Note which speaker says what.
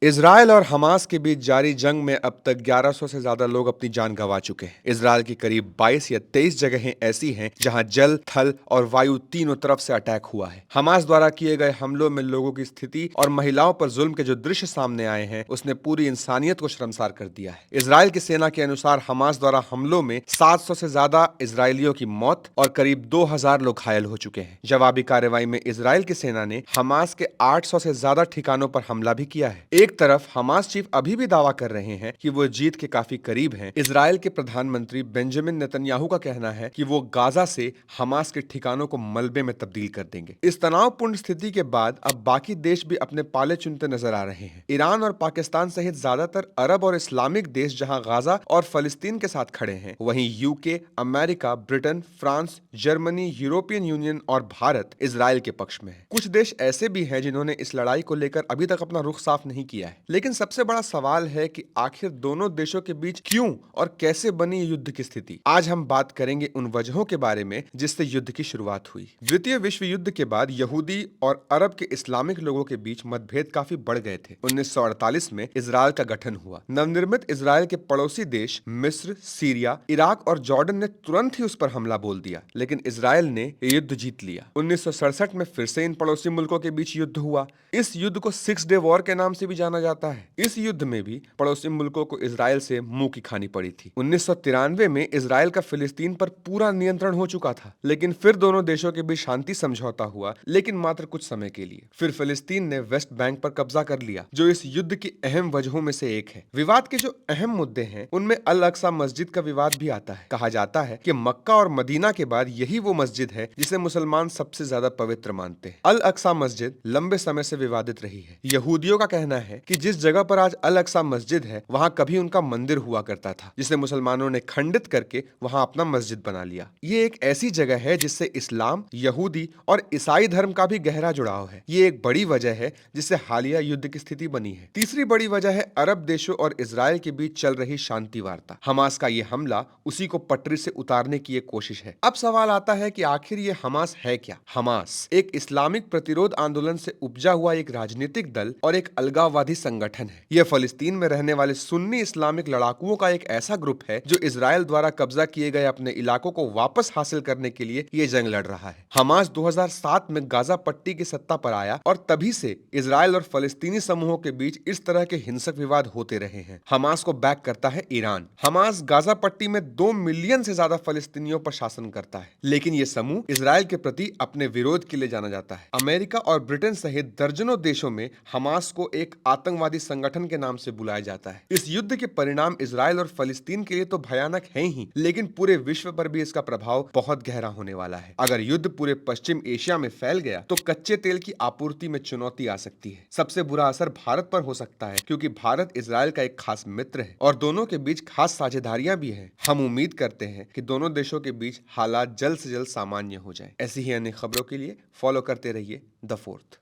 Speaker 1: Israel और Hamas के बीच जारी जंग में अब तक 1100 से ज्यादा लोग अपनी जान गंवा चुके हैं। इजरायल की करीब 22 या 23 जगहें ऐसी हैं जहां जल, थल और वायु तीनों तरफ से अटैक हुआ है। हमास द्वारा किए गए हमलों में लोगों की स्थिति और महिलाओं पर जुल्म के जो दृश्य सामने आए हैं, उसने पूरी इंसानियत को शर्मसार कर दिया है। इजरायल की सेना के अनुसार हमास द्वारा हमलों में 700 से ज्यादा इजरायलियों की मौत और करीब 2000 लोग घायल हो चुके हैं। जवाबी कार्रवाई में इजरायल की सेना ने हमास के 800 से ज्यादा ठिकानों पर हमला भी किया है। एक तरफ हमास चीफ अभी भी दावा कर रहे हैं कि वो जीत के काफी करीब हैं। इजरायल के प्रधानमंत्री बेंजामिन नेतन्याहू का कहना है कि वो गाजा से हमास के ठिकानों को मलबे में तब्दील कर देंगे। इस तनावपूर्ण स्थिति के बाद अब बाकी देश भी अपने पाले चुनते नजर आ रहे हैं। ईरान और पाकिस्तान सहित ज्यादातर अरब और इस्लामिक देश जहां गाजा और फलस्तीन के साथ खड़े हैं, वहीं UK, America, Britain, France, Germany, European union और भारत इजरायल के पक्ष में है। कुछ देश ऐसे भी हैं जिन्होंने इस लड़ाई को लेकर अभी तक अपना रुख साफ नहीं किया है। लेकिन सबसे बड़ा सवाल है कि आखिर दोनों देशों के बीच क्यों और कैसे बनी युद्ध की स्थिति। आज हम बात करेंगे उन वजहों के बारे में जिससे युद्ध की शुरुआत हुई। द्वितीय विश्व युद्ध के बाद यहूदी और अरब के इस्लामिक लोगों के बीच मतभेद काफी बढ़ गए थे। 1948 में इजरायल का गठन हुआ। नवनिर्मित इजरायल के पड़ोसी देश मिस्र, सीरिया, इराक और जॉर्डन ने तुरंत ही उस पर हमला बोल दिया, लेकिन इजरायल ने युद्ध जीत लिया। 1967 में फिर से इन पड़ोसी मुल्कों के बीच युद्ध हुआ। इस युद्ध को 6 डे वॉर के नाम से भी जाना जाता है। इस युद्ध में भी पड़ोसी मुल्कों को इजरायल से मुंह की खानी पड़ी थी। 1993 में इजरायल का फिलिस्तीन पर पूरा नियंत्रण हो चुका था, लेकिन फिर दोनों देशों के बीच शांति समझौता हुआ, लेकिन मात्र कुछ समय के लिए। फिर फिलिस्तीन ने वेस्ट बैंक पर कब्जा कर लिया, जो इस युद्ध की अहम वजहों में से एक है। विवाद के जो अहम मुद्दे हैं, उनमें अल अक्सा मस्जिद का विवाद भी आता है। कहा जाता है कि मक्का और मदीना के बाद यही वो मस्जिद है जिसे मुसलमान सबसे ज्यादा पवित्र मानते हैं। अल अक्सा मस्जिद लंबे समय से विवादित रही है। यहूदियों का कहना है कि जिस जगह पर आज अल अक्सा मस्जिद है, वहां कभी उनका मंदिर हुआ करता था, जिसे मुसलमानों ने खंडित करके वहां अपना मस्जिद बना लिया। ये एक ऐसी जगह है जिससे इस्लाम, यहूदी और ईसाई धर्म का भी गहरा जुड़ाव है। ये एक बड़ी वजह है जिससे हालिया युद्ध की स्थिति बनी है। तीसरी बड़ी वजह है अरब देशों और इजरायल के बीच चल रही शांति वार्ता। हमास का ये हमला उसी को पटरी से उतारने की एक कोशिश है। अब सवाल आता है कि आखिर ये हमास है क्या? हमास एक इस्लामिक प्रतिरोध आंदोलन से उपजा हुआ एक राजनीतिक दल और एक अलगाववादी संगठन है। यह फलस्तीन में रहने वाले सुन्नी इस्लामिक लड़ाकुओं का एक ऐसा ग्रुप है जो इजरायल द्वारा कब्जा किए गए अपने इलाकों को वापस हासिल करने के लिए ये जंग लड़ रहा है। हमास 2007 में गाजा पट्टी की सत्ता पर आया और तभी से इजरायल और फलस्तीनी समूहों के बीच इस तरह के हिंसक विवाद होते रहे हैं। हमास को बैक करता है ईरान। हमास गाजा पट्टी में 2 मिलियन से ज्यादा फलस्तीनियों पर शासन करता है, लेकिन ये समूह इजरायल के प्रति अपने विरोध के लिए जाना जाता है। अमेरिका और ब्रिटेन सहित दर्जनों देशों में हमास को एक आतंकवादी संगठन के नाम से बुलाया जाता है। इस युद्ध के परिणाम इजरायल और फलस्तीन के लिए तो भयानक हैं ही, लेकिन पूरे विश्व पर भी इसका प्रभाव बहुत गहरा होने वाला है। अगर युद्ध पूरे पश्चिम एशिया में फैल गया तो कच्चे तेल की आपूर्ति में चुनौती आ सकती है। सबसे बुरा असर भारत पर हो सकता है, क्योंकि भारत इजरायल का एक खास मित्र है और दोनों के बीच खास साझेदारियां भी हैं। हम उम्मीद करते हैं कि दोनों देशों के बीच हालात जल्द से जल्द सामान्य हो जाए। ऐसी ही अन्य खबरों के लिए फॉलो करते रहिए द फोर्थ।